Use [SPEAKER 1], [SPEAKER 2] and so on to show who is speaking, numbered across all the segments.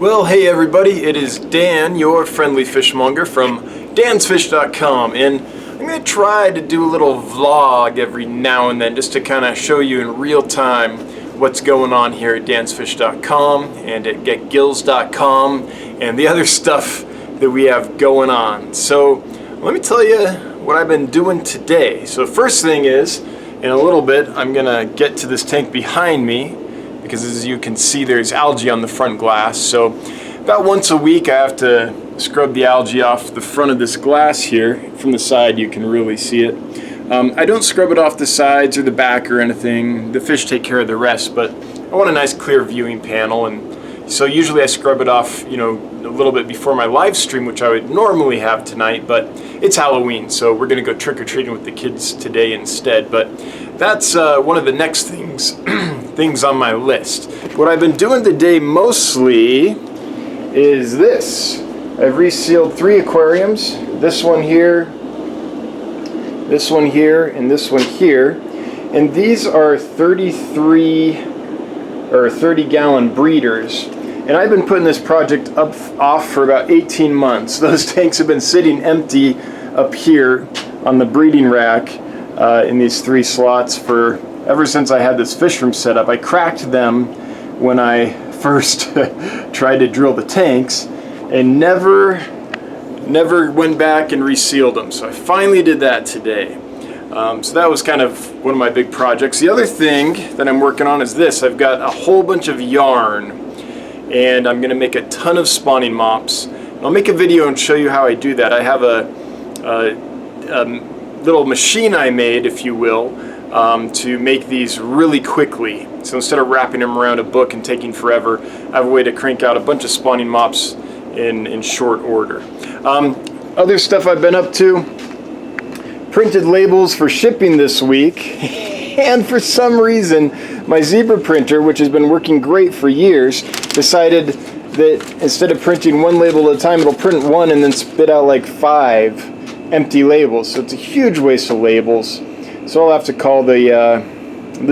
[SPEAKER 1] Well, hey everybody, it is Dan, your friendly fishmonger from dansfish.com, and I'm going to try to do a little vlog every now and then just to kind of show you in real time what's going on here at dansfish.com and at getgills.com and the other stuff that we have going on. So let me tell you what I've been doing today. So first thing is, in a little bit, I'm going to get to this tank behind me, because as you can see there's algae on the front glass. So about once a week I have to scrub the algae off the front of this glass here. From the side you can really see it. I don't scrub it off the sides or the back or anything. The fish take care of the rest, but I want a nice clear viewing panel, and so usually I scrub it off, you know, a little bit before my live stream, which I would normally have tonight, but it's Halloween, so we're gonna go trick-or-treating with the kids today instead. But that's one of the next things things on my list. What I've been doing today mostly is this. I've resealed 3 aquariums, this one here, this one here, and this one here, and these are 30 gallon breeders. And I've been putting this project off for about 18 months. Those tanks have been sitting empty up here on the breeding rack in these 3 slots for ever since I had this fish room set up. I cracked them when I first tried to drill the tanks and never went back and resealed them. So I finally did that today. So that was kind of one of my big projects. The other thing that I'm working on is this. I've got a whole bunch of yarn, and I'm going to make a ton of spawning mops. I'll make a video and show you how I do that. I have a little machine I made, if you will, to make these really quickly. So instead of wrapping them around a book and taking forever, I have a way to crank out a bunch of spawning mops in short order. Other stuff I've been up to, printed labels for shipping this week. And for some reason, my zebra printer, which has been working great for years, decided that instead of printing 1 label at a time, it'll print 1 and then spit out like 5 empty labels. So it's a huge waste of labels. So I'll have to call the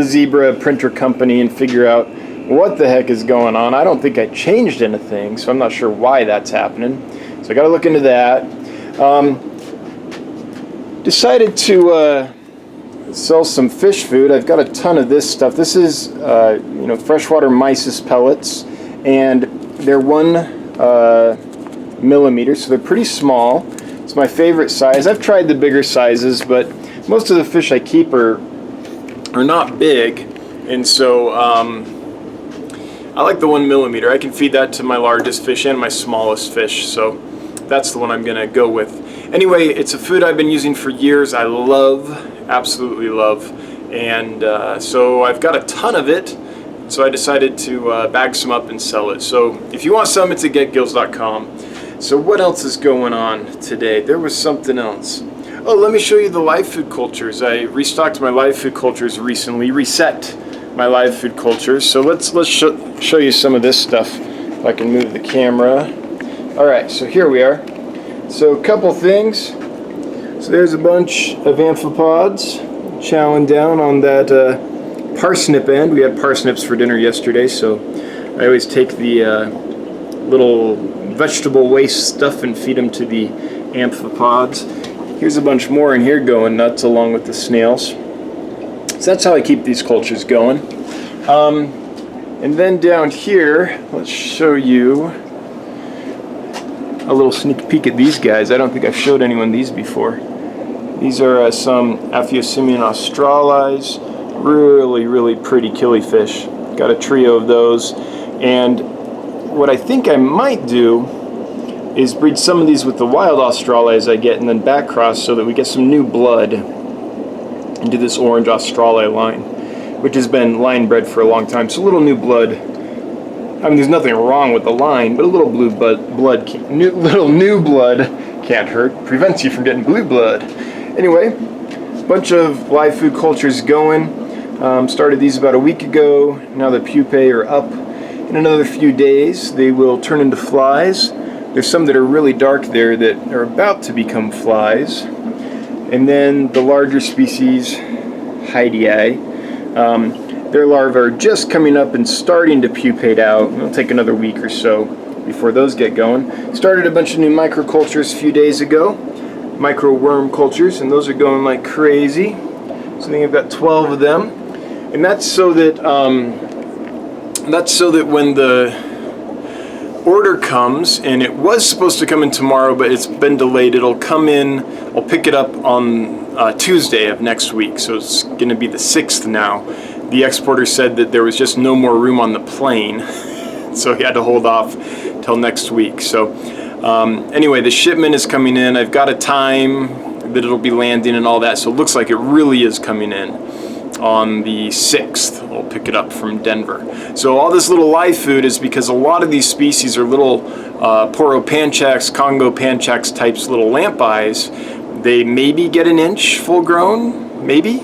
[SPEAKER 1] zebra printer company and figure out what the heck is going on. I don't think I changed anything, so I'm not sure why that's happening. So I got to look into that. Decided to sell some fish food. I've got a ton of this stuff. This is freshwater mysis pellets, and they're 1 millimeter, so they're pretty small. It's my favorite size. I've tried the bigger sizes, but most of the fish I keep are not big, and so I like the 1 millimeter. I can feed that to my largest fish and my smallest fish, so that's the one I'm gonna go with. Anyway, it's a food I've been using for years. I love, absolutely love, and so I've got a ton of it, so I decided to bag some up and sell it. So if you want some, it's at getgills.com. So what else is going on today? There was something else. Oh, let me show you the live food cultures. I restocked my live food cultures recently, reset my live food cultures. So let's show you some of this stuff. If I can move the camera. All right, so here we are. So a couple things. So there's a bunch of amphipods chowing down on that parsnip end. We had parsnips for dinner yesterday, so I always take the little vegetable waste stuff and feed them to the amphipods. Here's a bunch more in here going nuts along with the snails. So that's how I keep these cultures going. And then down here, let's show you a little sneak peek at these guys. I don't think I've showed anyone these before. These are some Aphyosemion australis. Really pretty killifish. Got a trio of those. And what I think I might do is breed some of these with the wild australis I get and then back cross so that we get some new blood into this orange australi line, which has been line bred for a long time. So a little new blood. I mean, there's nothing wrong with the line, but a little new blood can't hurt. Prevents you from getting blue blood. Anyway, bunch of live food cultures going. Started these about a week ago. Now the pupae are up. In another few days, they will turn into flies. There's some that are really dark there that are about to become flies. And then the larger species, Hydei, Their larvae are just coming up and starting to pupate out. It'll take another week or so before those get going. Started a bunch of new microcultures a few days ago, micro worm cultures, and those are going like crazy. So I think I've got 12 of them, and that's so that when the order comes, and it was supposed to come in tomorrow, but it's been delayed. It'll come in. I'll pick it up on Tuesday of next week, so it's going to be the 6th now. The exporter said that there was just no more room on the plane, so he had to hold off till next week. So anyway, the shipment is coming in. I've got a time that it'll be landing and all that, so it looks like it really is coming in on the 6th. I'll pick it up from Denver. So all this little live food is because a lot of these species are little Poro panchax, Congo panchax types, little lamp eyes. They maybe get an inch full grown, maybe.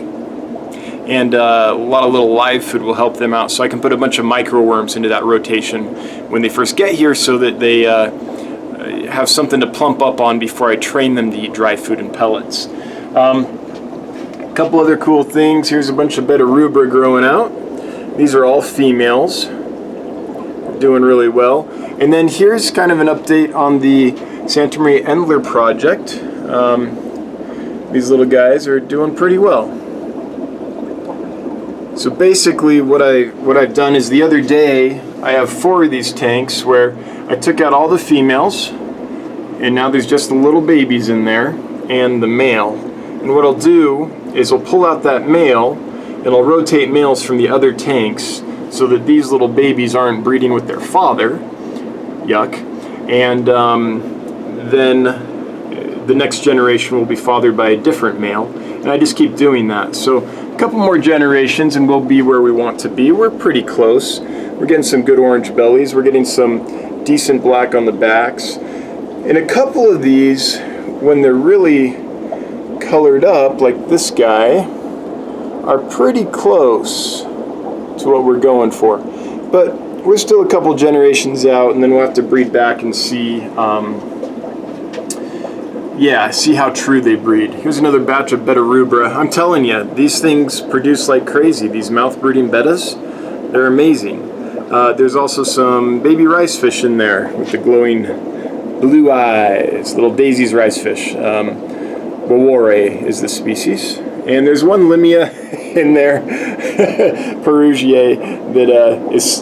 [SPEAKER 1] And a lot of little live food will help them out. So I can put a bunch of micro worms into that rotation when they first get here, so that they have something to plump up on before I train them to eat dry food and pellets. A couple other cool things. Here's a bunch of beta rubra growing out. These are all females, doing really well. And then here's kind of an update on the Santa Maria Endler project. These little guys are doing pretty well. So basically what I've done is, the other day I have 4 of these tanks where I took out all the females, and now there's just the little babies in there and the male. And what I'll do is I'll pull out that male and I'll rotate males from the other tanks so that these little babies aren't breeding with their father. Yuck. And then the next generation will be fathered by a different male. And I just keep doing that. So a couple more generations and we'll be where we want to be. We're pretty close. We're getting some good orange bellies. We're getting some decent black on the backs. And a couple of these, when they're really colored up, like this guy, are pretty close to what we're going for. But we're still a couple generations out, and then we'll have to breed back and see see how true they breed. Here's another batch of beta rubra. I'm telling you, these things produce like crazy. These mouth breeding betas, they're amazing. There's also some baby rice fish in there with the glowing blue eyes, little Daisy's rice fish. Bawore is the species. And there's one Limia in there, Perugier, that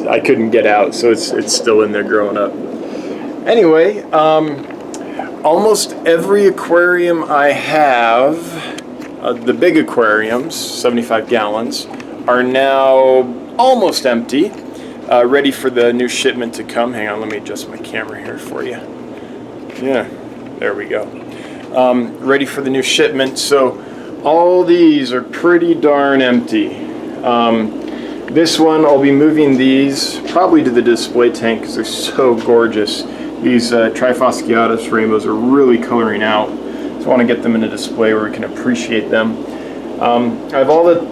[SPEAKER 1] I couldn't get out, so it's still in there growing up. Anyway, almost every aquarium I have, the big aquariums, 75 gallons, are now almost empty, ready for the new shipment to come. Hang on, let me adjust my camera here for you. Yeah, there we go. Ready for the new shipment. So all these are pretty darn empty. This one, I'll be moving these probably to the display tank because they're so gorgeous. These Trifasciatus rainbows are really coloring out. So I want to get them in a display where we can appreciate them. I have all the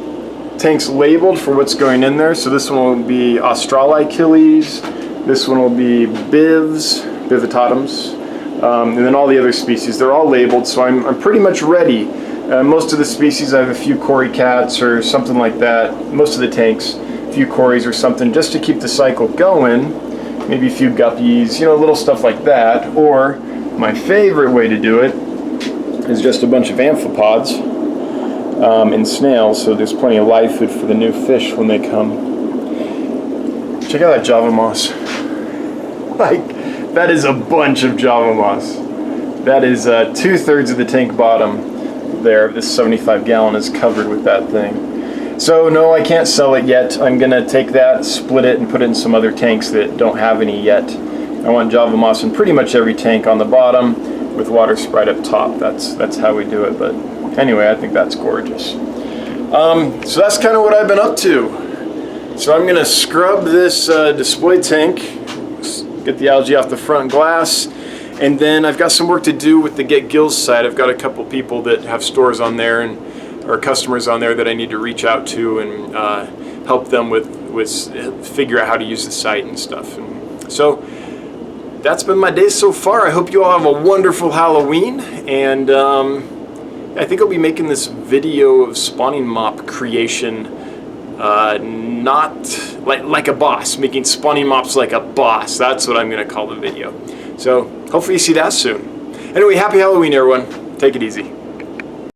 [SPEAKER 1] tanks labeled for what's going in there. So this one will be Australi Achilles. This one will be Bivitatums. And then all the other species, they're all labeled, so I'm pretty much ready. Most of the species, I have a few Cory cats or something like that. Most of the tanks, a few Corys or something, just to keep the cycle going. Maybe a few guppies, little stuff like that. Or my favorite way to do it is just a bunch of amphipods and snails, so there's plenty of live food for the new fish when they come. Check out that Java moss. That is a bunch of Java moss. That is 2/3 of the tank bottom there. This 75 gallon is covered with that thing. So no, I can't sell it yet. I'm gonna take that, split it, and put it in some other tanks that don't have any yet. I want Java moss in pretty much every tank on the bottom with water sprite up top. That's how we do it. But anyway, I think that's gorgeous. So that's kind of what I've been up to. So I'm gonna scrub this display tank, get the algae off the front glass, and then I've got some work to do with the Get Gills site. I've got a couple people that have stores on there or customers on there that I need to reach out to and help them with figure out how to use the site and stuff. And so that's been my day so far. I hope you all have a wonderful Halloween, and I think I'll be making this video of spawning mop creation not like a boss, making spunny mops like a boss. That's what I'm going to call the video. So hopefully you see that soon. Anyway, happy Halloween, everyone. Take it easy.